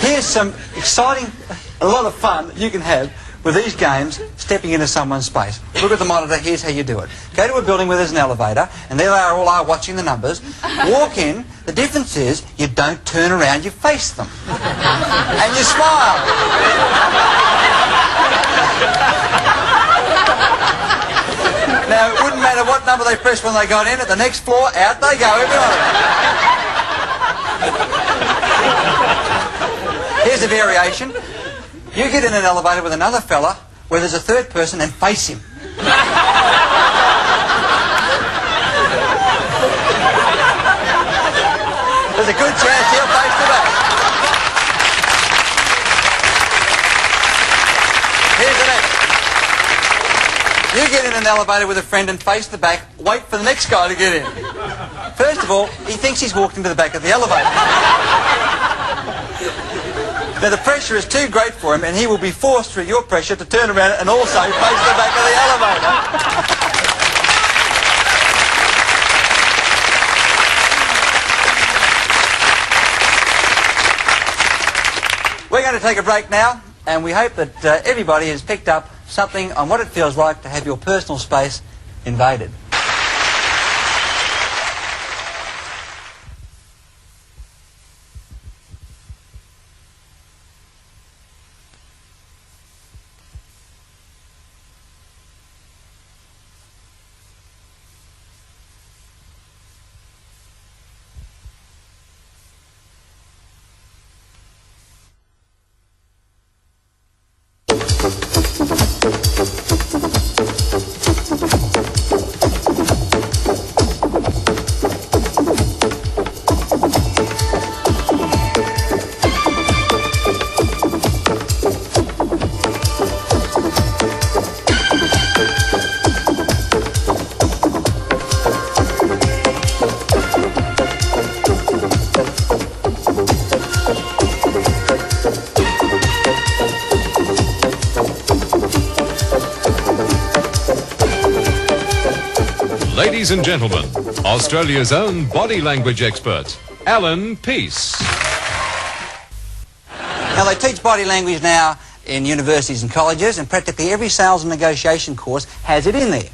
Here's some exciting, a lot of fun that you can have with these games, stepping into someone's space. Look at the monitor, here's how you do it. Go to a building where there's an elevator, and there they all are watching the numbers. Walk in, the difference is you don't turn around, you face them. And you smile. Now, it wouldn't matter what number they pressed when they got in, at the next floor, out they go, every one of them. Here's a variation. You get in an elevator with another fella where there's a third person and face him. There's a good chance he'll face the back. Here's the next. You get in an elevator with a friend and face the back, wait for the next guy to get in. First of all, he thinks he's walked into the back of the elevator. Now the pressure is too great for him, and he will be forced through your pressure to turn around and also face the back of the elevator. We're going to take a break now, and we hope that everybody has picked up something on what it feels like to have your personal space invaded. Ladies and gentlemen, Australia's own body language expert, Allan, Pease. Now they teach body language now in universities and colleges, and practically every sales and negotiation course has it in there.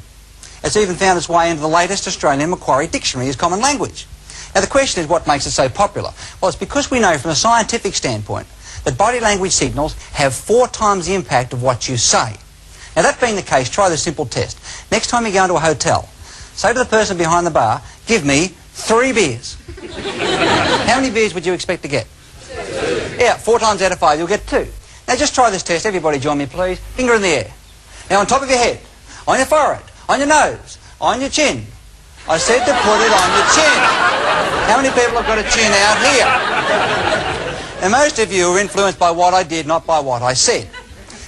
It's even found its way into the latest Australian Macquarie Dictionary as common language. Now the question is, what makes it so popular? Well, it's because we know from a scientific standpoint that body language signals have 4 times the impact of what you say. Now that being the case, try this simple test. Next time you go into a hotel, say to the person behind the bar, give me 3 beers. How many beers would you expect to get? 2. Yeah, 4 times out of 5 you'll get 2. Now just try this test. Everybody join me please. Finger in the air. Now on top of your head, on your forehead, on your nose, on your chin. I said to put it on your chin. How many people have got a chin out here? Now most of you are influenced by what I did, not by what I said.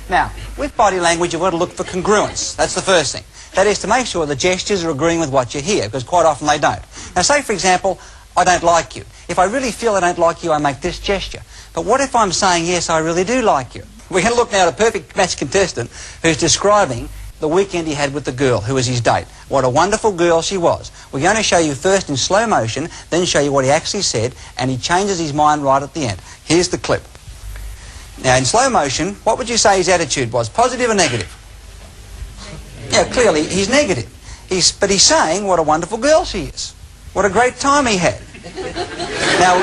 Now, with body language you've got to look for congruence. That's the first thing. That is to make sure the gestures are agreeing with what you hear, because quite often they don't. Now say, for example, I don't like you. If I really feel I don't like you, I make this gesture. But what if I'm saying, yes, I really do like you? We're going to look now at a perfect match contestant who's describing the weekend he had with the girl who was his date. What a wonderful girl she was. We're going to show you first in slow motion, then show you what he actually said, and he changes his mind right at the end. Here's the clip. Now in slow motion, what would you say his attitude was? Positive or negative? Yeah, clearly he's negative. But he's saying what a wonderful girl she is. What a great time he had. Now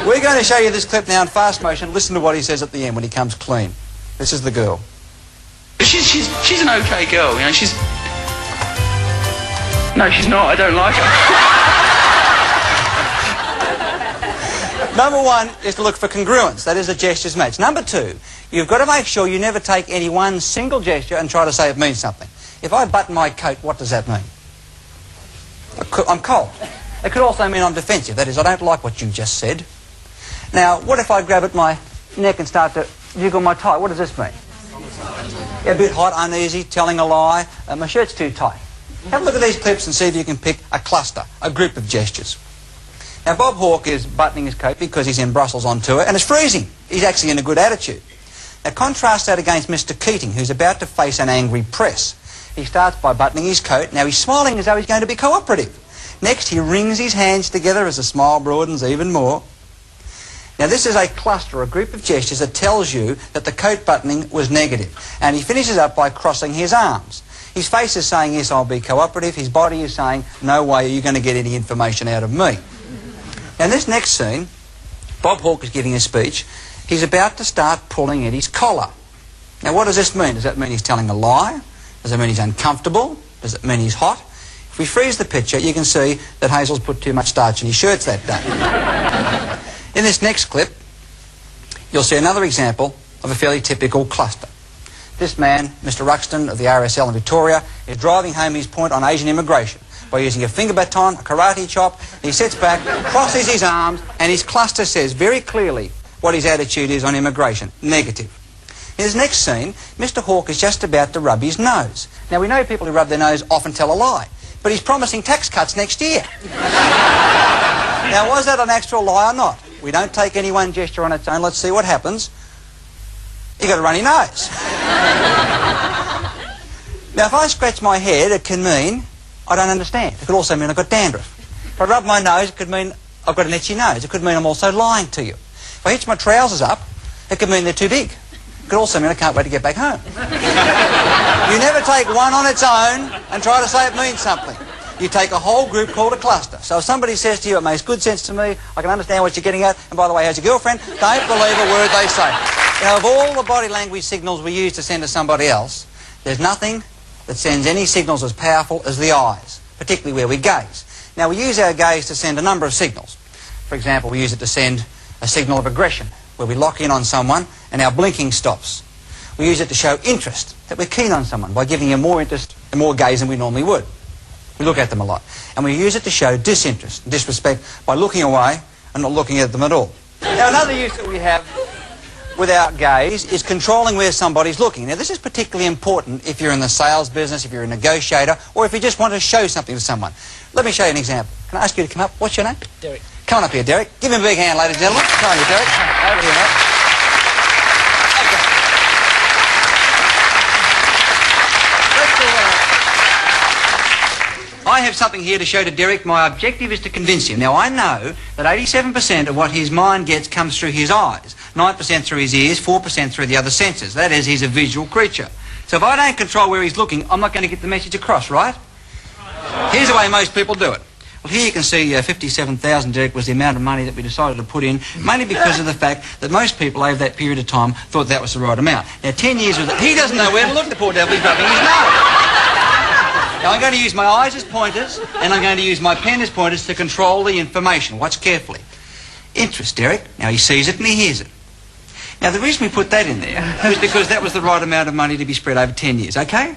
we're going to show you this clip now in fast motion. Listen to what he says at the end when he comes clean. This is the girl. She's an okay girl, you know. No, she's not. I don't like her. Number 1 is to look for congruence. That is, the gestures match. Number 2, you've got to make sure you never take any one single gesture and try to say it means something. If I button my coat, what does that mean? I'm cold. It could also mean I'm defensive. That is, I don't like what you just said. Now, what if I grab at my neck and start to jiggle my tie? What does this mean? A bit hot, uneasy, telling a lie. My shirt's too tight. Have a look at these clips and see if you can pick a cluster, a group of gestures. Now, Bob Hawke is buttoning his coat because he's in Brussels on tour, and it's freezing. He's actually in a good attitude. Now, contrast that against Mr. Keating, who's about to face an angry press. He starts by buttoning his coat. Now, he's smiling as though he's going to be cooperative. Next, he wrings his hands together as the smile broadens even more. Now this is a cluster, a group of gestures that tells you that the coat buttoning was negative. And he finishes up by crossing his arms. His face is saying, yes, I'll be cooperative. His body is saying, no way are you going to get any information out of me. Now in this next scene, Bob Hawke is giving a speech. He's about to start pulling at his collar. Now what does this mean? Does that mean he's telling a lie? Does it mean he's uncomfortable? Does it mean he's hot? If we freeze the picture, you can see that Hazel's put too much starch in his shirts that day. In this next clip, you'll see another example of a fairly typical cluster. This man, Mr. Ruxton of the RSL in Victoria, is driving home his point on Asian immigration by using a finger baton, a karate chop. He sits back, crosses his arms, and his cluster says very clearly what his attitude is on immigration: negative. In his next scene, Mr. Hawke is just about to rub his nose. Now we know people who rub their nose often tell a lie, but he's promising tax cuts next year. Now was that an actual lie or not? We don't take any one gesture on its own. Let's see what happens. You got a runny nose. Now if I scratch my head, it can mean I don't understand. It could also mean I've got dandruff. If I rub my nose, it could mean I've got an itchy nose. It could mean I'm also lying to you. If I hitch my trousers up, it could mean they're too big. It could also mean I can't wait to get back home. You never take one on its own and try to say it means something. You take a whole group called a cluster. So if somebody says to you, it makes good sense to me, I can understand what you're getting at, and by the way, how's your girlfriend? Don't believe a word they say. You know, of all the body language signals we use to send to somebody else, there's nothing that sends any signals as powerful as the eyes, particularly where we gaze. Now, we use our gaze to send a number of signals. For example, we use it to send a signal of aggression, where we lock in on someone and our blinking stops. We use it to show interest, that we're keen on someone, by giving them more interest and more gaze than we normally would. We look at them a lot. And we use it to show disinterest, disrespect, by looking away and not looking at them at all. Now, another use that we have with our gaze is controlling where somebody's looking. Now, this is particularly important if you're in the sales business, if you're a negotiator, or if you just want to show something to someone. Let me show you an example. Can I ask you to come up? What's your name? Derek. Come on up here, Derek. Give him a big hand, ladies and gentlemen. Come on here, Derek. Over here, mate. Okay. I have something here to show to Derek. My objective is to convince him. Now, I know that 87% of what his mind gets comes through his eyes, 9% through his ears, 4% through the other senses. That is, he's a visual creature. So if I don't control where he's looking, I'm not going to get the message across, right? Here's the way most people do it. Well, here you can see 57,000, Derek, was the amount of money that we decided to put in, mainly because of the fact that most people over that period of time thought that was the right amount. Now, 10 years was he doesn't know where to look, the poor devil. He's rubbing his nose. Now, I'm going to use my eyes as pointers, and I'm going to use my pen as pointers to control the information. Watch carefully. Interest, Derek. Now, he sees it and he hears it. Now, the reason we put that in there was because that was the right amount of money to be spread over 10 years, okay?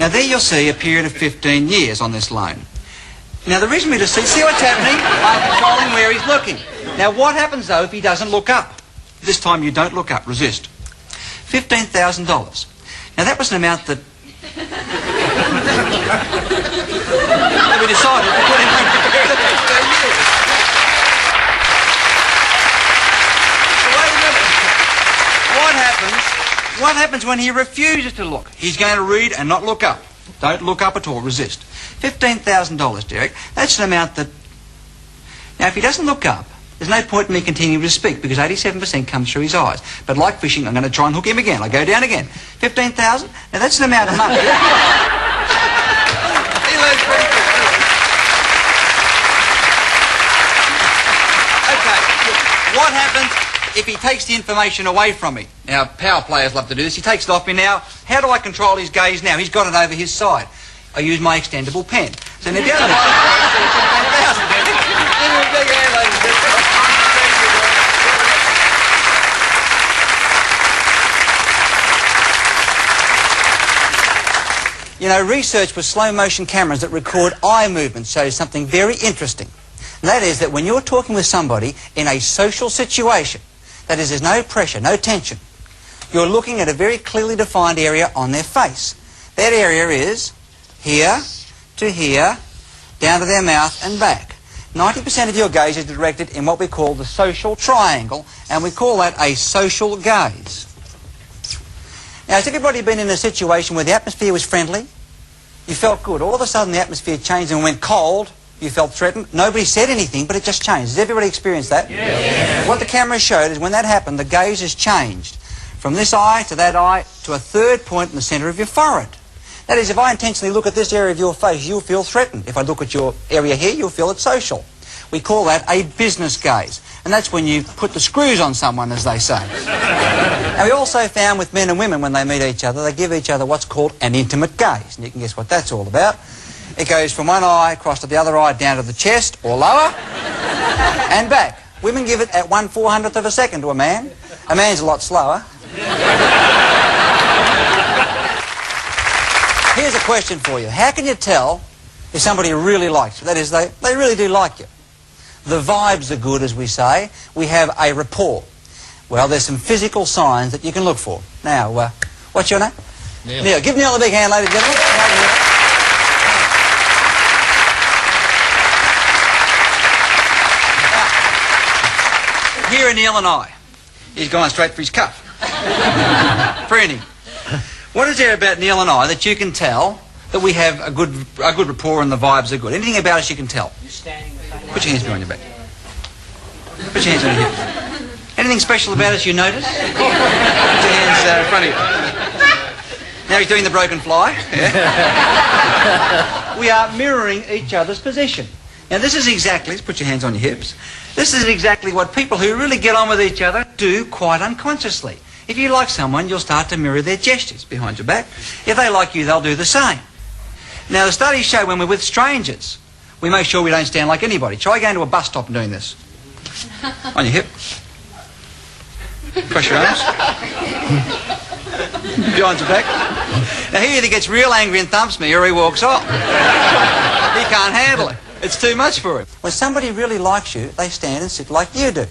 Now, there you'll see a period of 15 years on this loan. Now, the reason we just see what's happening? I'm controlling where he's looking. Now, what happens, though, if he doesn't look up? This time you don't look up. Resist. $15,000. Now, that was an amount that we decided to put in for 15 years. Wait a minute. What happens when he refuses to look? He's going to read and not look up. Don't look up at all. Resist. $15,000, Derek. That's an amount that... Now, if he doesn't look up, there's no point in me continuing to speak because 87% comes through his eyes. But like fishing, I'm going to try and hook him again. I go down again. 15,000? Now, that's an amount of money. He learns pretty quick. Okay. What happens if he takes the information away from me? Now, power players love to do this. He takes it off me now. How do I control his gaze now? He's got it over his side. I use my extendable pen. So now down the You know, research with slow motion cameras that record eye movements shows something very interesting. And that is that when you're talking with somebody in a social situation, that is, there's no pressure, no tension, you're looking at a very clearly defined area on their face. That area is here to here, down to their mouth and back. 90% of your gaze is directed in what we call the social triangle, and we call that a social gaze. Now, has everybody been in a situation where the atmosphere was friendly? You felt good. All of a sudden the atmosphere changed and went cold. you felt threatened. Nobody said anything, but it just changed. Has everybody experienced that? Yes. What the camera showed is when that happened, the gaze has changed from this eye to that eye to a third point in the centre of your forehead. That is, if I intentionally look at this area of your face, you'll feel threatened. If I look at your area here, you'll feel it's social. We call that a business gaze. And that's when you put the screws on someone, as they say. Now, we also found with men and women, when they meet each other, they give each other what's called an intimate gaze. And you can guess what that's all about. It goes from one eye across to the other eye, down to the chest, or lower, and back. Women give it at 1/400th of a second to a man. A man's a lot slower. Here's a question for you. How can you tell if somebody really likes you? That is, they really do like you. The vibes are good, as we say. We have a rapport. Well, there's some physical signs that you can look for. Now, what's your name? Neil. Neil. Give Neil a big hand, ladies and gentlemen. Now, here are Neil and I. He's gone straight for his cuff. Friendly. What is there about Neil and I that you can tell that we have a good rapport and the vibes are good? Anything about us you can tell? Put your hands behind your back. Put your hands on your hips. Anything special about us you notice? Put your hands in front of you. Now he's doing the broken fly. Yeah. We are mirroring each other's position. Now this is exactly, put your hands on your hips, this is exactly what people who really get on with each other do quite unconsciously. If you like someone, you'll start to mirror their gestures behind your back. If they like you, they'll do the same. Now the studies show when we're with strangers, we make sure we don't stand like anybody. Try going to a bus stop and doing this. On your hip. Cross your arms. Behind your back. Now he either gets real angry and thumps me or he walks off. He can't handle it. It's too much for him. When somebody really likes you, they stand and sit like you do.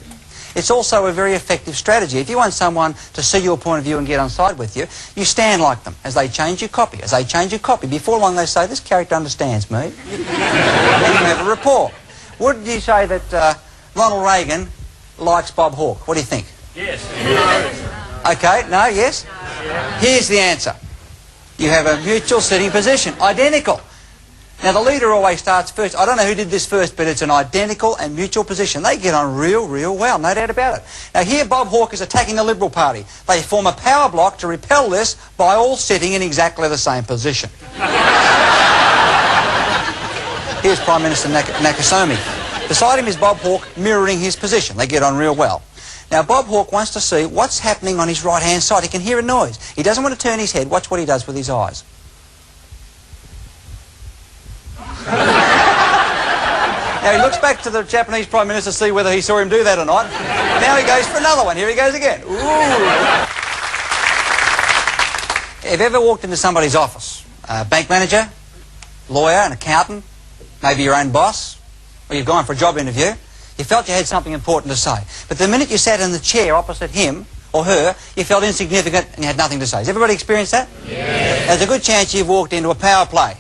It's also a very effective strategy. If you want someone to see your point of view and get on side with you, you stand like them. As they change your copy, before long they say, this character understands me. Then you have a rapport. Would you say that Ronald Reagan likes Bob Hawke? What do you think? Yes. Okay, no, yes? Here's the answer. You have a mutual sitting position, identical. Now, the leader always starts first. I don't know who did this first, but it's an identical and mutual position. They get on real well, no doubt about it. Now, here Bob Hawke is attacking the Liberal Party. They form a power block to repel this by all sitting in exactly the same position. Here's Prime Minister Nakasone. Beside him is Bob Hawke mirroring his position. They get on real well. Now, Bob Hawke wants to see what's happening on his right-hand side. He can hear a noise. He doesn't want to turn his head. Watch what he does with his eyes. Now he looks back to the Japanese Prime Minister to see whether he saw him do that or not. Now he goes for another one. Here he goes again. Ooh. Have you ever walked into somebody's office? A bank manager, lawyer, an accountant, maybe your own boss, or you've gone for a job interview. You felt you had something important to say. But the minute you sat in the chair opposite him or her, you felt insignificant and you had nothing to say. Has everybody experienced that? Yes. There's a good chance you've walked into a power play.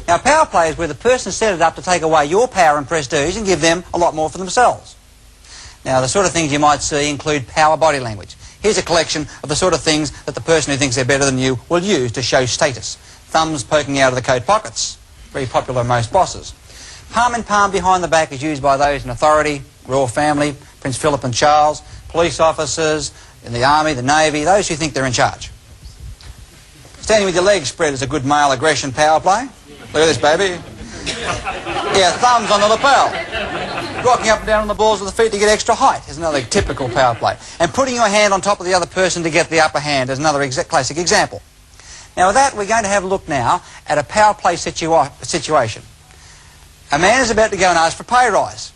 Now, power play is where the person set it up to take away your power and prestige and give them a lot more for themselves. Now, the sort of things you might see include power body language. Here's a collection of the sort of things that the person who thinks they're better than you will use to show status. Thumbs poking out of the coat pockets. Very popular with most bosses. Palm in palm behind the back is used by those in authority, royal family, Prince Philip and Charles, police officers, in the army, the navy, those who think they're in charge. Standing with your legs spread is a good male aggression power play. Look at this, baby. Yeah, thumbs on the lapel. Rocking up and down on the balls of the feet to get extra height is another typical power play. And putting your hand on top of the other person to get the upper hand is another classic example. Now with that, we're going to have a look now at a power play situation. A man is about to go and ask for a pay rise.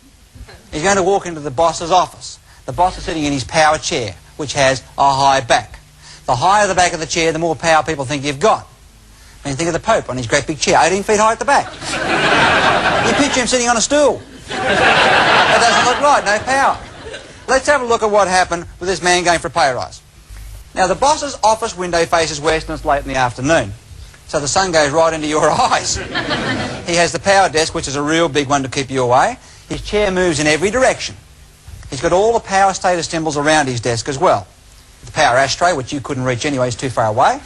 He's going to walk into the boss's office. The boss is sitting in his power chair, which has a high back. The higher the back of the chair, the more power people think you've got. I mean, think of the Pope on his great big chair, 18 feet high at the back. You picture him sitting on a stool. That doesn't look right, no power. Let's have a look at what happened with this man going for a pay rise. Now, the boss's office window faces west and it's late in the afternoon. So the sun goes right into your eyes. He has the power desk, which is a real big one to keep you away. His chair moves in every direction. He's got all the power status symbols around his desk as well. The power ashtray, which you couldn't reach anyway, is too far away.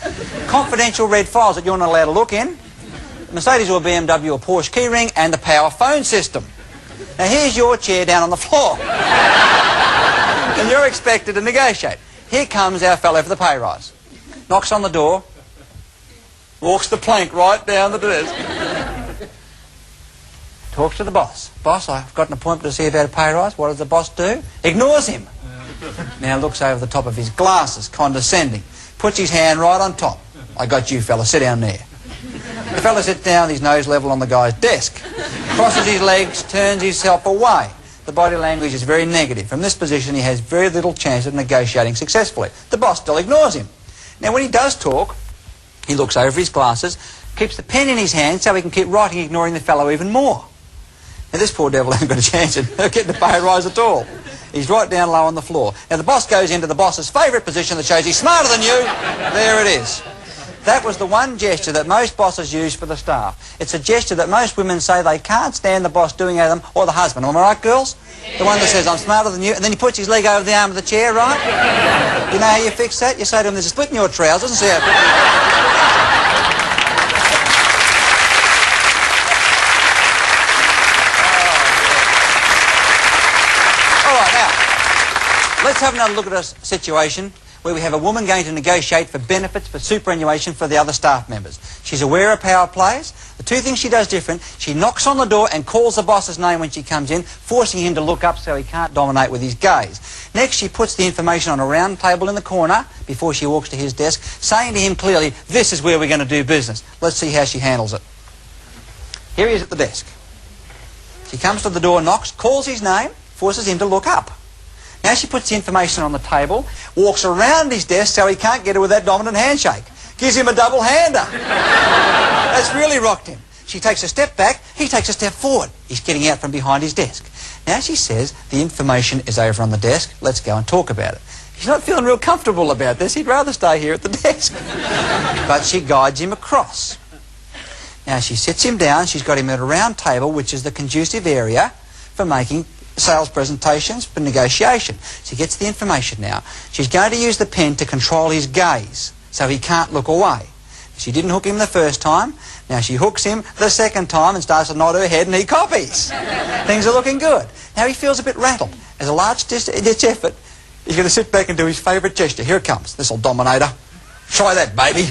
Confidential red files that you're not allowed to look in. Mercedes or BMW or Porsche keyring, and the power phone system. Now here's your chair down on the floor. And you're expected to negotiate. Here comes our fellow for the pay rise. Knocks on the door, walks the plank right down the desk. Talks to the boss. Boss, I've got an appointment to see about a pay rise. What does the boss do? Ignores him. Now looks over the top of his glasses, condescending. Puts his hand right on top. I got you, fella. Sit down there. The fella sits down, his nose level on the guy's desk. Crosses his legs, turns himself away. The body language is very negative. From this position, he has very little chance of negotiating successfully. The boss still ignores him. Now, when he does talk, he looks over his glasses, keeps the pen in his hand so he can keep writing, ignoring the fellow even more. Now, this poor devil hasn't got a chance of getting the pay rise at all. He's right down low on the floor. Now, the boss goes into the boss's favourite position that shows he's smarter than you. There it is. That was the one gesture that most bosses use for the staff. It's a gesture that most women say they can't stand the boss doing at them, or the husband. Am I right, girls? The one that says, I'm smarter than you, and then he puts his leg over the arm of the chair, right? You know how you fix that? You say to him, there's a split in your trousers, and see how... All right, now, let's have another look at a situation where we have a woman going to negotiate for benefits, for superannuation for the other staff members. She's aware of power plays. The two things she does different, she knocks on the door and calls the boss's name when she comes in, forcing him to look up so he can't dominate with his gaze. Next, she puts the information on a round table in the corner before she walks to his desk, saying to him clearly, this is where we're going to do business. Let's see how she handles it. Here he is at the desk. She comes to the door, knocks, calls his name, forces him to look up. Now she puts the information on the table, walks around his desk so he can't get her with that dominant handshake. Gives him a double-hander. That's really rocked him. She takes a step back, he takes a step forward. He's getting out from behind his desk. Now she says, the information is over on the desk, let's go and talk about it. He's not feeling real comfortable about this, he'd rather stay here at the desk. But she guides him across. Now she sits him down, she's got him at a round table, which is the conducive area for making sales presentations, for negotiation. She gets the information now. She's going to use the pen to control his gaze so he can't look away. She didn't hook him the first time. Now she hooks him the second time and starts to nod her head and he copies. Things are looking good. Now he feels a bit rattled. As a last-ditch effort, he's going to sit back and do his favourite gesture. Here it comes. This'll dominate her. Try that, baby.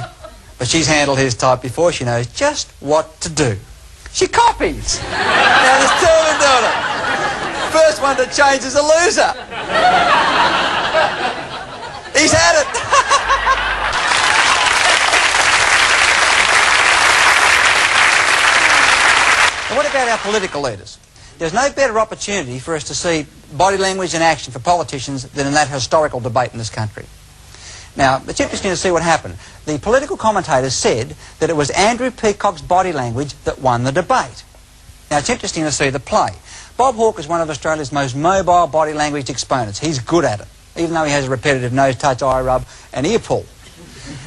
But she's handled his type before. She knows just what to do. She copies. Now there's two of them doing it. First one to change is a loser. He's had it. And what about our political leaders? There's no better opportunity for us to see body language in action for politicians than in that historical debate in this country. Now, it's interesting to see what happened. The political commentators said that it was Andrew Peacock's body language that won the debate. Now, it's interesting to see the play. Bob Hawke is one of Australia's most mobile body language exponents. He's good at it, even though he has a repetitive nose touch, eye rub and ear pull.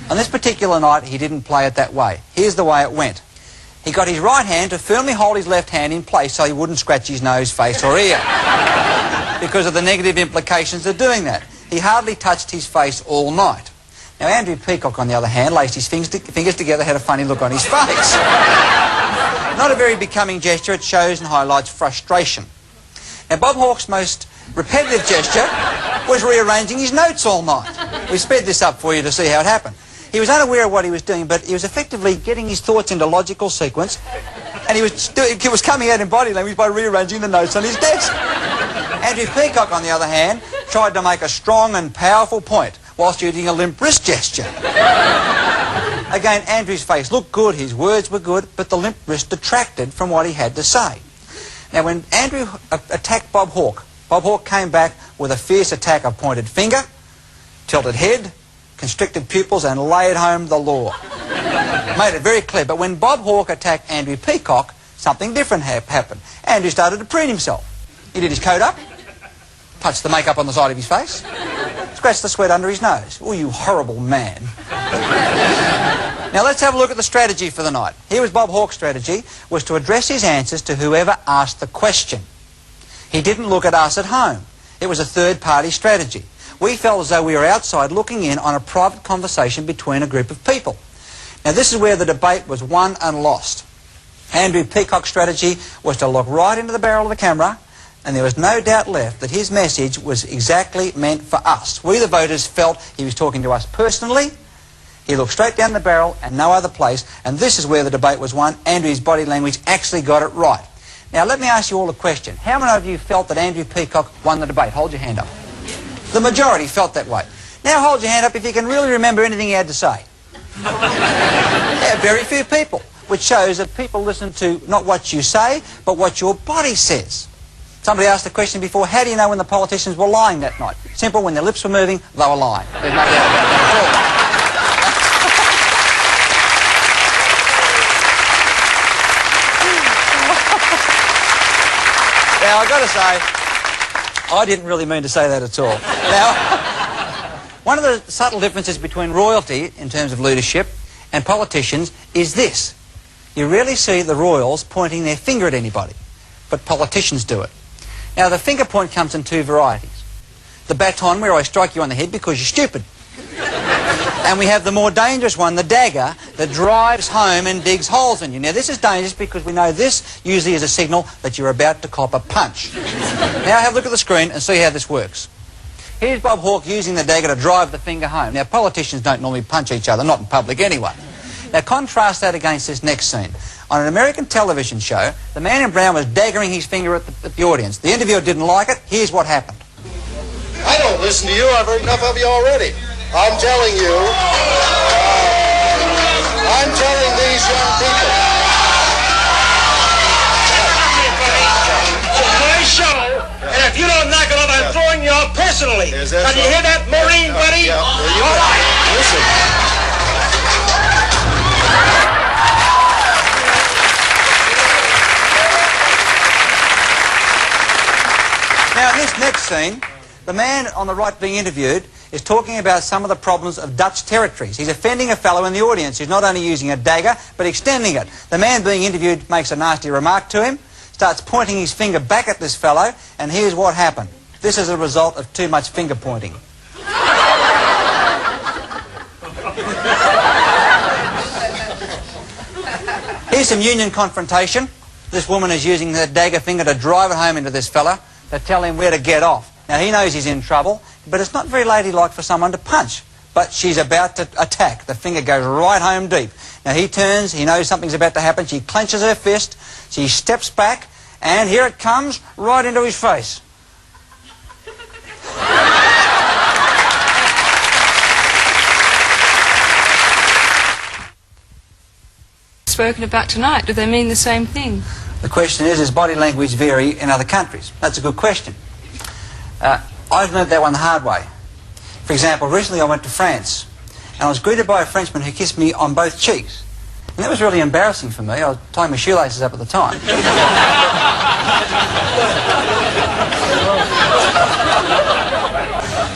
On this particular night, he didn't play it that way. Here's the way it went. He got his right hand to firmly hold his left hand in place so he wouldn't scratch his nose, face or ear because of the negative implications of doing that. He hardly touched his face all night. Now, Andrew Peacock, on the other hand, laced his fingers together, had a funny look on his face. Not a very becoming gesture. It shows and highlights frustration. Now, Bob Hawke's most repetitive gesture was rearranging his notes all night. We sped this up for you to see how it happened. He was unaware of what he was doing, but he was effectively getting his thoughts into logical sequence, and he was coming out in body language by rearranging the notes on his desk. Andrew Peacock, on the other hand, tried to make a strong and powerful point whilst using a limp wrist gesture. Again, Andrew's face looked good, his words were good, but the limp wrist detracted from what he had to say. Now, when Andrew attacked Bob Hawke came back with a fierce attack of pointed finger, tilted head, constricted pupils, and laid home the law. Made it very clear. But when Bob Hawke attacked Andrew Peacock, something different happened. Andrew started to preen himself. He did his coat up, punched the makeup on the side of his face, scratched the sweat under his nose. Oh, you horrible man. Now let's have a look at the strategy for the night. Here was Bob Hawke's strategy, was to address his answers to whoever asked the question. He didn't look at us at home. It was a third-party strategy. We felt as though we were outside looking in on a private conversation between a group of people. Now this is where the debate was won and lost. Andrew Peacock's strategy was to look right into the barrel of the camera, and there was no doubt left that his message was exactly meant for us. We, the voters, felt he was talking to us personally. He looked straight down the barrel and no other place, and this is where the debate was won. Andrew's body language actually got it right. Now, let me ask you all a question. How many of you felt that Andrew Peacock won the debate? Hold your hand up. The majority felt that way. Now hold your hand up if you can really remember anything he had to say. Yeah, very few people, which shows that people listen to not what you say, but what your body says. Somebody asked the question before, how do you know when the politicians were lying that night? Simple, when their lips were moving, they were lying. There's no doubt about that at all. Now, I've got to say, I didn't really mean to say that at all. Now, one of the subtle differences between royalty, in terms of leadership, and politicians is this. You rarely see the royals pointing their finger at anybody, but politicians do it. Now, the finger point comes in two varieties. The baton, where I strike you on the head because you're stupid. And we have the more dangerous one, the dagger, that drives home and digs holes in you. Now, this is dangerous because we know this usually is a signal that you're about to cop a punch. Now, have a look at the screen and see how this works. Here's Bob Hawke using the dagger to drive the finger home. Now, politicians don't normally punch each other, not in public anyway. Now, contrast that against this next scene. On an American television show, the man in brown was daggering his finger at the audience. The interviewer didn't like it. Here's what happened. I don't listen to you. I've heard enough of you already. I'm telling you, I'm telling these young people. It's my show, and if you don't knock it off, I'm throwing you out personally. Can you hear that, Marine buddy? Yeah, all right. Listen. Now, in this next scene, the man on the right being interviewed is talking about some of the problems of Dutch territories. He's offending a fellow in the audience who's not only using a dagger, but extending it. The man being interviewed makes a nasty remark to him, starts pointing his finger back at this fellow, and here's what happened. This is a result of too much finger pointing. Here's some union confrontation. This woman is using her dagger finger to drive it home into this fella, to tell him where to get off. Now, he knows he's in trouble, but it's not very ladylike for someone to punch. But she's about to attack. The finger goes right home deep. Now, he turns, he knows something's about to happen. She clenches her fist, she steps back, and here it comes, right into his face. Spoken about tonight, do they mean the same thing? The question is, does body language vary in other countries? That's a good question. I've learned that one the hard way. For example, recently I went to France, and I was greeted by a Frenchman who kissed me on both cheeks. And that was really embarrassing for me. I was tying my shoelaces up at the time.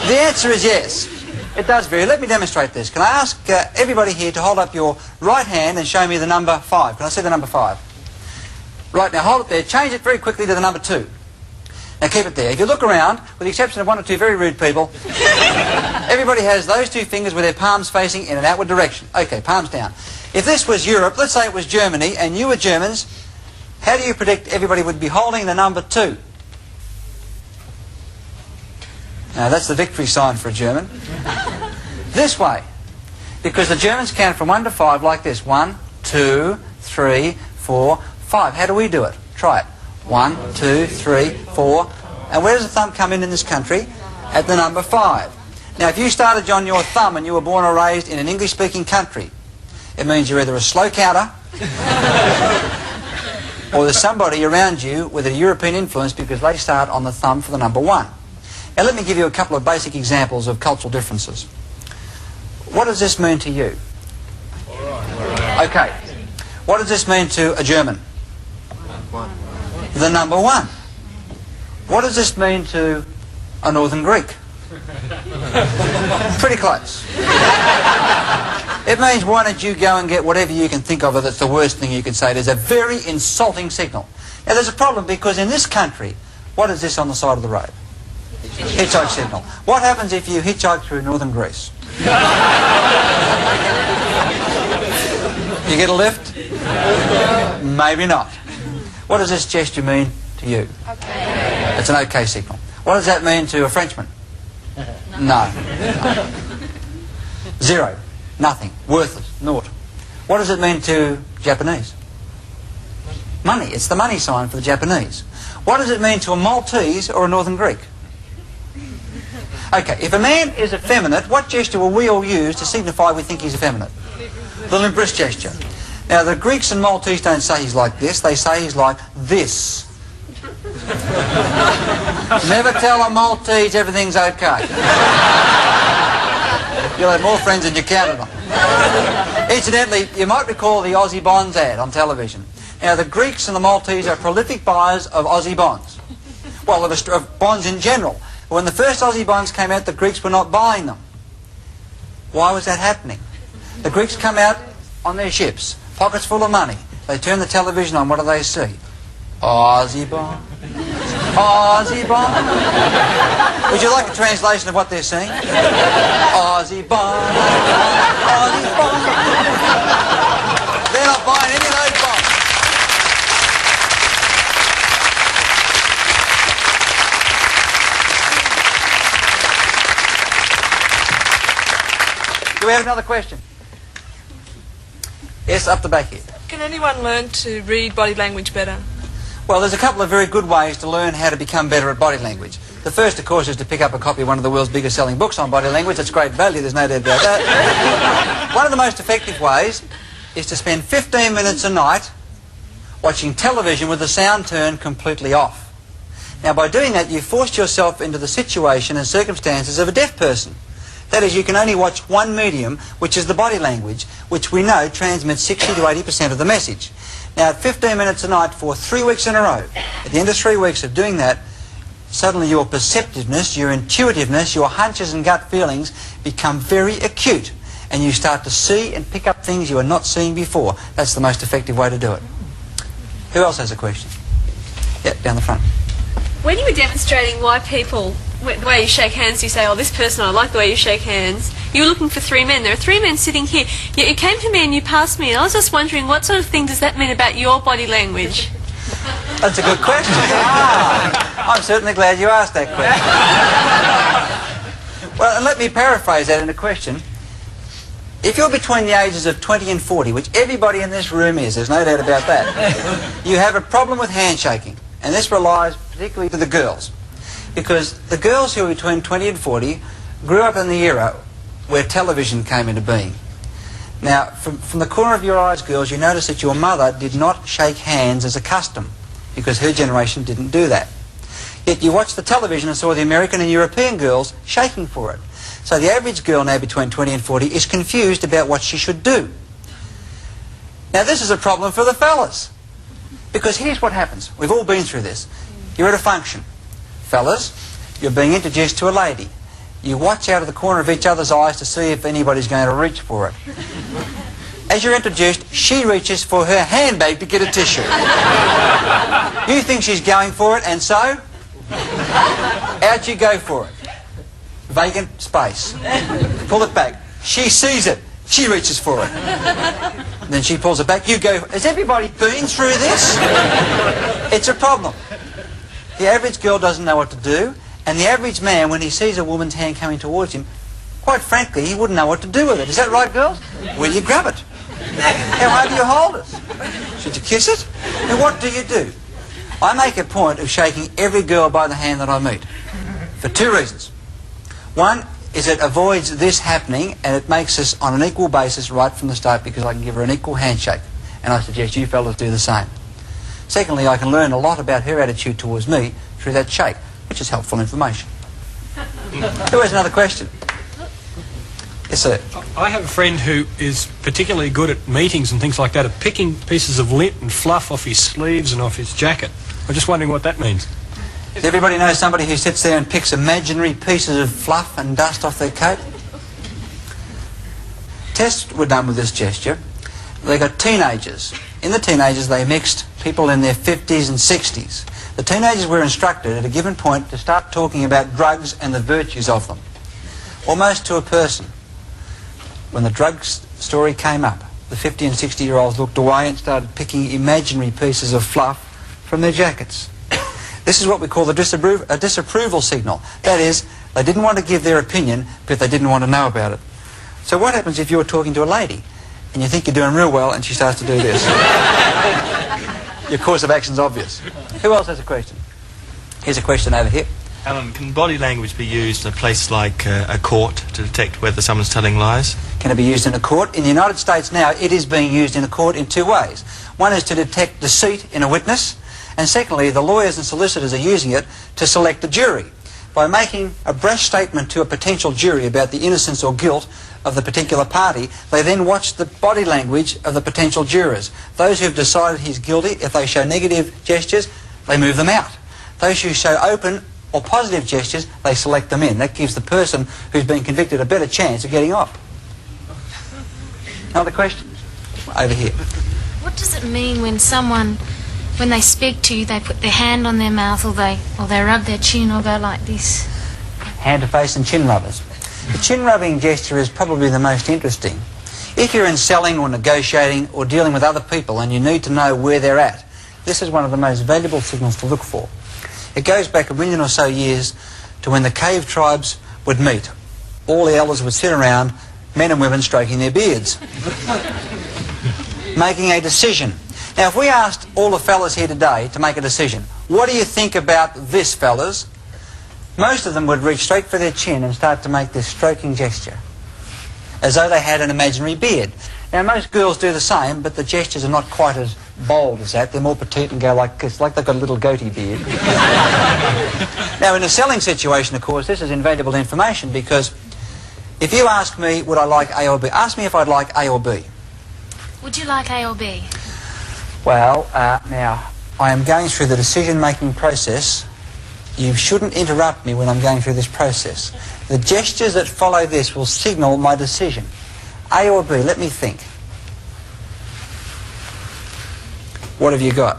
The answer is yes. It does vary. Let me demonstrate this. Can I ask everybody here to hold up your right hand and show me the number 5? Can I see the number 5? Right, now hold it there. Change it very quickly to the number 2. Now keep it there. If you look around, with the exception of one or two very rude people, everybody has those two fingers with their palms facing in an outward direction. Okay, palms down. If this was Europe, let's say it was Germany, and you were Germans, how do you predict everybody would be holding the number 2? Now that's the victory sign for a German. This way. Because the Germans count from 1 to 5 like this. 1, 2, 3, 4, 5. How do we do it? Try it. 1, 2, 3, 4. And where does the thumb come in this country? At the number 5. Now, if you started on your thumb and you were born or raised in an English-speaking country, it means you're either a slow counter or there's somebody around you with a European influence because they start on the thumb for the number 1. Now, let me give you a couple of basic examples of cultural differences. What does this mean to you? Okay. What does this mean to a German? The number 1. What does this mean to a Northern Greek? Pretty close. It means why don't you go and get whatever you can think of that's the worst thing you can say. There's a very insulting signal. Now there's a problem because in this country, what is this on the side of the road? Hitchhike signal. What happens if you hitchhike through northern Greece? You get a lift? Maybe not. What does this gesture mean to you? Okay. It's an okay signal. What does that mean to a Frenchman? No. 0. Nothing. Worthless. Naught. What does it mean to Japanese? Money. It's the money sign for the Japanese. What does it mean to a Maltese or a Northern Greek? Okay, if a man is effeminate, what gesture will we all use to signify we think he's effeminate? The limp wrist gesture. Now, the Greeks and Maltese don't say he's like this, they say he's like this. Never tell a Maltese everything's okay. You'll have more friends than you counted on. Incidentally, you might recall the Aussie Bonds ad on television. Now, the Greeks and the Maltese are prolific buyers of Aussie bonds. Well, of bonds in general. When the first Aussie bonds came out, the Greeks were not buying them. Why was that happening? The Greeks come out on their ships, pockets full of money. They turn the television on, what do they see? Aussie bond. Aussie bond. Would you like a translation of what they're saying? Aussie bond. Aussie bond. They're not buying any of those bonds. Do we have another question? Yes, up the back here. Can anyone learn to read body language better? Well, there's a couple of very good ways to learn how to become better at body language. The first, of course, is to pick up a copy of one of the world's biggest selling books on body language. It's great value, there's no doubt about that. One of the most effective ways is to spend 15 minutes a night watching television with the sound turned completely off. Now, by doing that, you've forced yourself into the situation and circumstances of a deaf person. That is, you can only watch one medium, which is the body language, which we know transmits 60 to 80% of the message. Now, at 15 minutes a night for 3 weeks in a row, at the end of 3 weeks of doing that, suddenly your perceptiveness, your intuitiveness, your hunches and gut feelings become very acute, and you start to see and pick up things you were not seeing before. That's the most effective way to do it. Who else has a question? Yeah, down the front. When you were demonstrating why people, the way you shake hands, you say, oh, this person, I like the way you shake hands. You were looking for 3 men. There are 3 men sitting here. Yet you came to me and you passed me, and I was just wondering, what sort of thing does that mean about your body language? That's a good question. I'm certainly glad you asked that question. Well, and let me paraphrase that in a question. If you're between the ages of 20 and 40, which everybody in this room is, there's no doubt about that, you have a problem with handshaking. And this relies particularly to the girls. Because the girls who are between 20 and 40 grew up in the era where television came into being. Now, from the corner of your eyes, girls, you notice that your mother did not shake hands as a custom, because her generation didn't do that. Yet you watched the television and saw the American and European girls shaking for it. So the average girl now between 20 and 40 is confused about what she should do. Now, this is a problem for the fellas. Because here's what happens. We've all been through this. You're at a function. Fellas, you're being introduced to a lady. You watch out of the corner of each other's eyes to see if anybody's going to reach for it. As you're introduced, she reaches for her handbag to get a tissue. You think she's going for it, and so out you go for it. Vacant space. Pull it back. She sees it. She reaches for it. Then she pulls it back. You go. Has everybody been through this? It's a problem. The average girl doesn't know what to do, and the average man, when he sees a woman's hand coming towards him, quite frankly, he wouldn't know what to do with it. Is that right, girls? Will you grab it? How hard do you hold it? Should you kiss it? And what do you do? I make a point of shaking every girl by the hand that I meet, for 2 reasons. One is it avoids this happening, and it makes us on an equal basis right from the start, because I can give her an equal handshake, and I suggest you fellas do the same. Secondly, I can learn a lot about her attitude towards me through that shake, which is helpful information. Who has another question? Yes, sir. I have a friend who is particularly good at meetings and things like that, at picking pieces of lint and fluff off his sleeves and off his jacket. I'm just wondering what that means. Does everybody know somebody who sits there and picks imaginary pieces of fluff and dust off their coat? Tests were done with this gesture. They got teenagers. In the teenagers, they mixed people in their 50s and 60s. The teenagers were instructed at a given point to start talking about drugs and the virtues of them, almost to a person. When the drug story came up, the 50 and 60-year-olds looked away and started picking imaginary pieces of fluff from their jackets. This is what we call a disapproval signal. That is, they didn't want to give their opinion, but they didn't want to know about it. So what happens if you're talking to a lady and you think you're doing real well and she starts to do this? Your course of action's obvious. Who else has a question? Here's a question over here. Alan, can body language be used in a place like a court to detect whether someone's telling lies? Can it be used in a court? In the United States now, it is being used in a court in two ways. One is to detect deceit in a witness, and secondly, the lawyers and solicitors are using it to select a jury. By making a brash statement to a potential jury about the innocence or guilt of the particular party, they then watch the body language of the potential jurors. Those who have decided he's guilty, if they show negative gestures, they move them out. Those who show open or positive gestures, they select them in. That gives the person who's been convicted a better chance of getting off. Another question? Over here. What does it mean when someone, when they speak to you, they put their hand on their mouth, or they rub their chin, or go like this? Hand to face and chin rubbers. The chin rubbing gesture is probably the most interesting. If you're in selling or negotiating or dealing with other people and you need to know where they're at, this is one of the most valuable signals to look for. It goes back 1 million or so years to when the cave tribes would meet. All the elders would sit around, men and women stroking their beards, making a decision. Now, if we asked all the fellas here today to make a decision, what do you think about this, fellas? Most of them would reach straight for their chin and start to make this stroking gesture, as though they had an imaginary beard. Now, most girls do the same, but the gestures are not quite as bold as that. They're more petite and go like this, like they've got a little goatee beard. Now, in a selling situation, of course, this is invaluable information, because if you ask me, would I like A or B? Ask me if I'd like A or B. Would you like A or B? Well, now, I am going through the decision-making process. You shouldn't interrupt me when I'm going through this process. The gestures that follow this will signal my decision. A or B? Let me think. What have you got?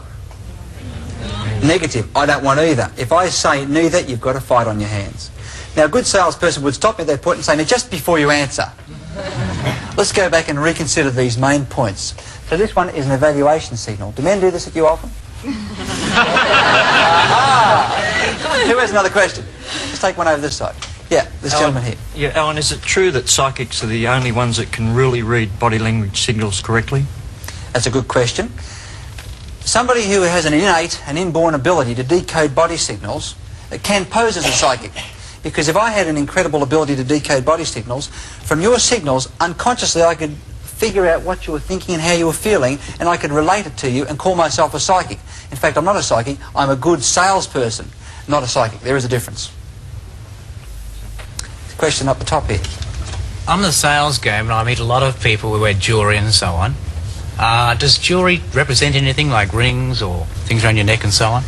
Negative. I don't want either. If I say neither, you've got a fight on your hands. Now, a good salesperson would stop me at that point and say, now, just before you answer, let's go back and reconsider these main points. So this one is an evaluation signal. Do men do this at you often? Who has another question? Let's take one over this side. Yeah, this gentleman here. Yeah, Alan, is it true that psychics are the only ones that can really read body language signals correctly? That's a good question. Somebody who has an innate and inborn ability to decode body signals can pose as a psychic. Because if I had an incredible ability to decode body signals, from your signals, unconsciously I could figure out what you were thinking and how you were feeling, and I could relate it to you and call myself a psychic. In fact, I'm not a psychic, I'm a good salesperson, not a psychic. There is a difference. Question up the top here. I'm in the sales game and I meet a lot of people who wear jewellery and so on. Does jewellery represent anything like rings or things around your neck and so on?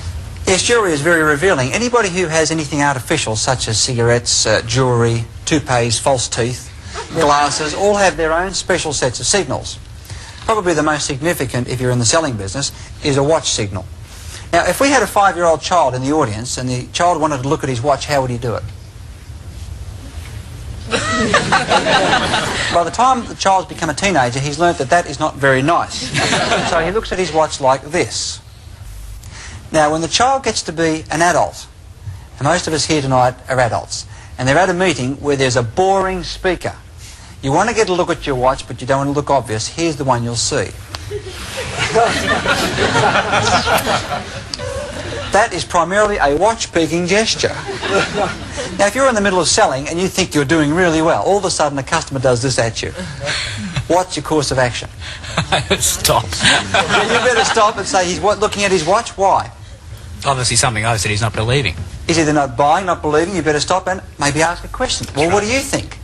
Yes, jewellery is very revealing. Anybody who has anything artificial, such as cigarettes, jewellery, toupees, false teeth, glasses, all have their own special sets of signals. Probably the most significant, if you're in the selling business, is a watch signal. Now, if we had a 5-year-old child in the audience and the child wanted to look at his watch, how would he do it? By the time the child's become a teenager, he's learnt that that is not very nice. So he looks at his watch like this. Now, when the child gets to be an adult, and most of us here tonight are adults, and they're at a meeting where there's a boring speaker, you want to get a look at your watch, but you don't want to look obvious. Here's the one you'll see. That is primarily a watch-peeking gesture. Now, if you're in the middle of selling and you think you're doing really well, all of a sudden a customer does this at you. What's your course of action? Stop. You better stop and say he's looking at his watch. Why? Obviously something I said he's not believing. He's either not buying, not believing. You better stop and maybe ask a question. Well, what do you think?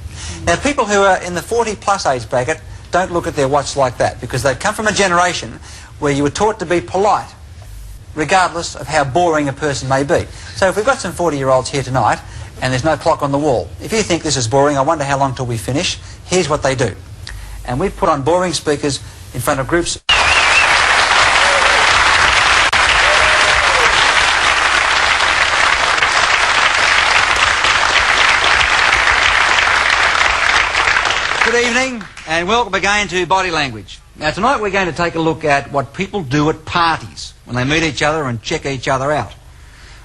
Now, people who are in the 40-plus age bracket don't look at their watch like that, because they've come from a generation where you were taught to be polite, regardless of how boring a person may be. So if we've got some 40-year-olds here tonight and there's no clock on the wall, if you think this is boring, I wonder how long till we finish, here's what they do. And we've put on boring speakers in front of groups. Good evening and welcome again to Body Language. Now tonight we're going to take a look at what people do at parties when they meet each other and check each other out.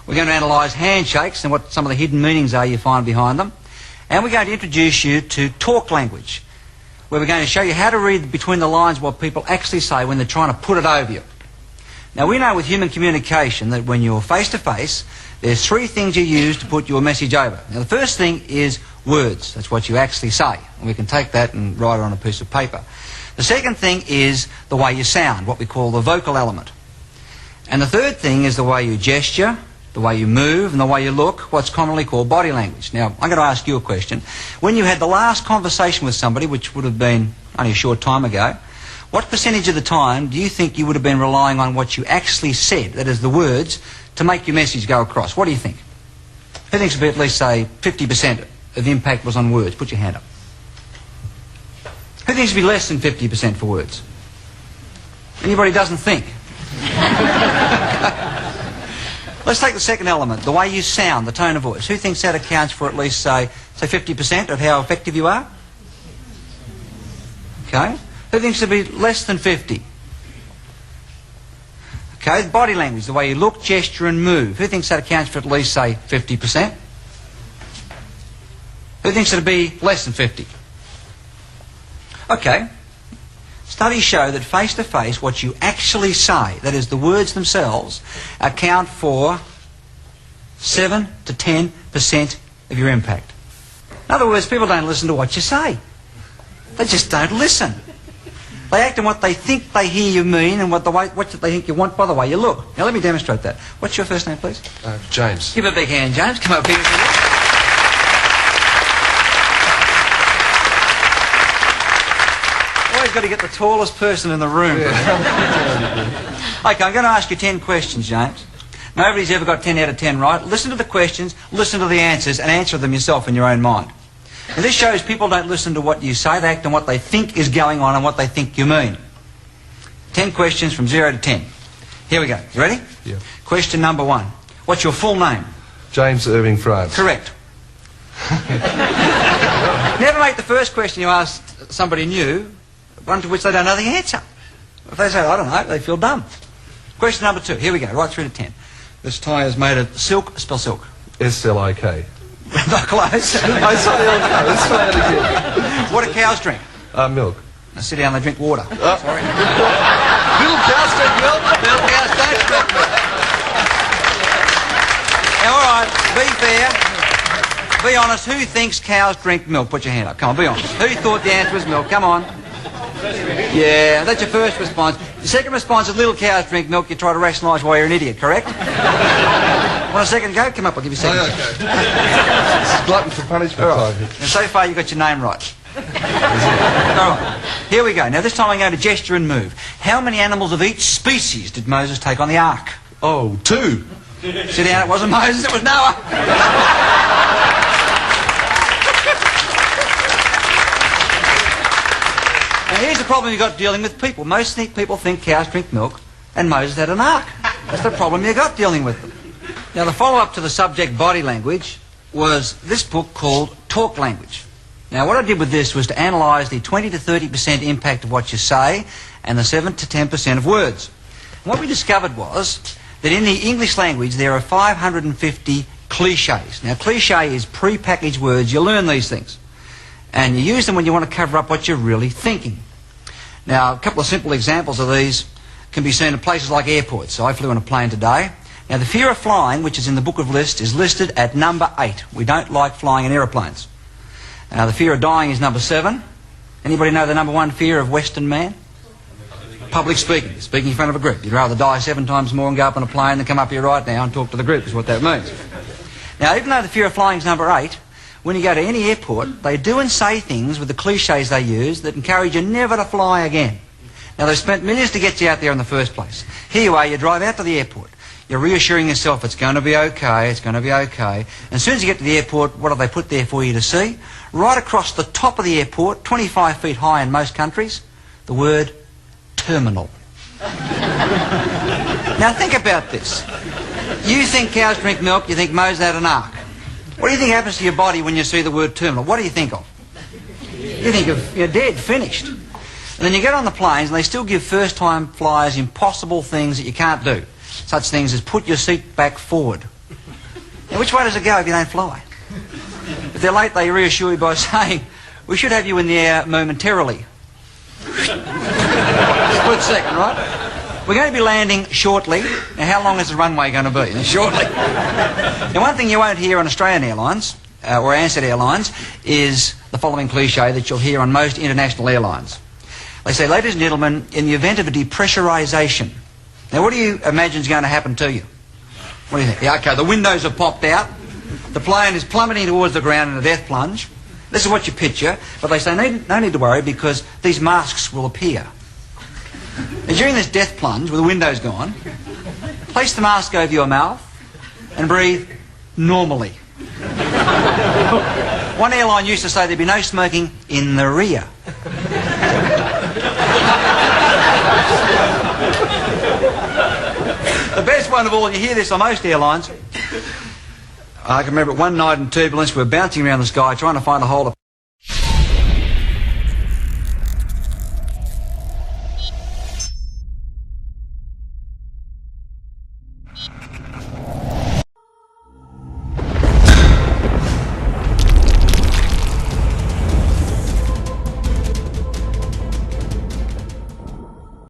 We're going to analyse handshakes and what some of the hidden meanings are you find behind them. And we're going to introduce you to talk language, where we're going to show you how to read between the lines what people actually say when they're trying to put it over you. Now we know with human communication that when you're face to face, there's three things you use to put your message over. Now the first thing is words. That's what you actually say. And we can take that and write it on a piece of paper. The second thing is the way you sound, what we call the vocal element. And the third thing is the way you gesture, the way you move, and the way you look, what's commonly called body language. Now, I'm going to ask you a question. When you had the last conversation with somebody, which would have been only a short time ago, what percentage of the time do you think you would have been relying on what you actually said, that is the words, to make your message go across? What do you think? Who thinks it would be at least, say, 50% of the impact was on words? Put your hand up. Who thinks it would be less than 50% for words? Anybody doesn't think? Let's take the second element, the way you sound, the tone of voice. Who thinks that accounts for at least, say 50% of how effective you are? Okay. Who thinks it would be less than 50? Okay, body language, the way you look, gesture and move. Who thinks that accounts for at least, say, 50%? Who thinks it would be less than 50? Okay. Studies show that face-to-face, what you actually say, that is the words themselves, account for 7 to 10% of your impact. In other words, people don't listen to what you say. They just don't listen. They act on what they think they hear you mean and what they think you want by the way you look. Now let me demonstrate that. What's your first name, please? James. Give a big hand, James. Come up here. Always got to get the tallest person in the room. Yeah. Okay, I'm going to ask you 10 questions, James. Nobody's ever got 10 out of 10 right. Listen to the questions, listen to the answers, and answer them yourself in your own mind. And this shows people don't listen to what you say, they act on what they think is going on and what they think you mean. 10 questions from 0 to 10. Here we go. You ready? Yeah. Question number 1. What's your full name? James Irving France. Correct. Never make the first question you ask somebody new one to which they don't know the answer. If they say, I don't know, they feel dumb. Question number 2. Here we go, right through to 10. This tie is made of silk. Spell silk. S-L-I-K. Not close. I saw the old cow. Let's try it again. What do cows drink? Milk. Now sit down, they drink water. Sorry. Little cows drink milk? Little cows don't drink milk. Now, all right, be fair. Be honest. Who thinks cows drink milk? Put your hand up. Come on, be honest. Who thought the answer was milk? Come on. Yeah, that's your first response. The second response is little cows drink milk. You try to rationalise why you're an idiot, correct? Want a second go? Come up, I'll give you a second. Okay. Glutton for punishment. Right. And so far you got your name right. Alright, here we go. Now this time I'm going to gesture and move. How many animals of each species did Moses take on the ark? Oh, 2. Sit down, it wasn't Moses, it was Noah. Now here's the problem you've got dealing with people. Most people think cows drink milk and Moses had an ark. That's the problem you got dealing with them. Now the follow-up to the subject body language was this book called Talk Language. Now what I did with this was to analyse the 20 to 30% impact of what you say and the 7 to 10% of words. And what we discovered was that in the English language there are 550 cliches. Now cliche is pre-packaged words. You learn these things. And you use them when you want to cover up what you're really thinking. Now a couple of simple examples of these can be seen in places like airports. So I flew on a plane today. Now the fear of flying, which is in the book of lists, is listed at number 8. We don't like flying in aeroplanes. Now the fear of dying is number 7. Anybody know the number 1 fear of Western man? Public speaking. Speaking in front of a group. You'd rather die 7 times more and go up on a plane than come up here right now and talk to the group, is what that means. Now even though the fear of flying is number 8, when you go to any airport, they do and say things with the cliches they use that encourage you never to fly again. Now they've spent millions to get you out there in the first place. Here you are, you drive out to the airport. You're reassuring yourself it's going to be okay, it's going to be okay. And as soon as you get to the airport, what have they put there for you to see? Right across the top of the airport, 25 feet high in most countries, the word terminal. Now think about this. You think cows drink milk, you think Moses had an ark. What do you think happens to your body when you see the word terminal? What do you think of? You think of, you're dead, finished. And then you get on the planes and they still give first-time flyers impossible things that you can't do. Such things as put your seat back forward. Now, which way does it go if you don't fly? If they're late, they reassure you by saying, we should have you in the air momentarily. Split second, right? We're going to be landing shortly. Now, how long is the runway going to be? Shortly. Now, one thing you won't hear on Australian Airlines, or Ansett Airlines, is the following cliche that you'll hear on most international airlines. They say, ladies and gentlemen, in the event of a depressurisation. Now, what do you imagine is going to happen to you? What do you think? Yeah, okay, the windows have popped out. The plane is plummeting towards the ground in a death plunge. This is what you picture, but they say no need to worry because these masks will appear. And during this death plunge, with the windows gone, place the mask over your mouth and breathe normally. One airline used to say there'd be no smoking in the rear. The best one of all, and you hear this on most airlines, I can remember one night in turbulence, we were bouncing around the sky trying to find a hole to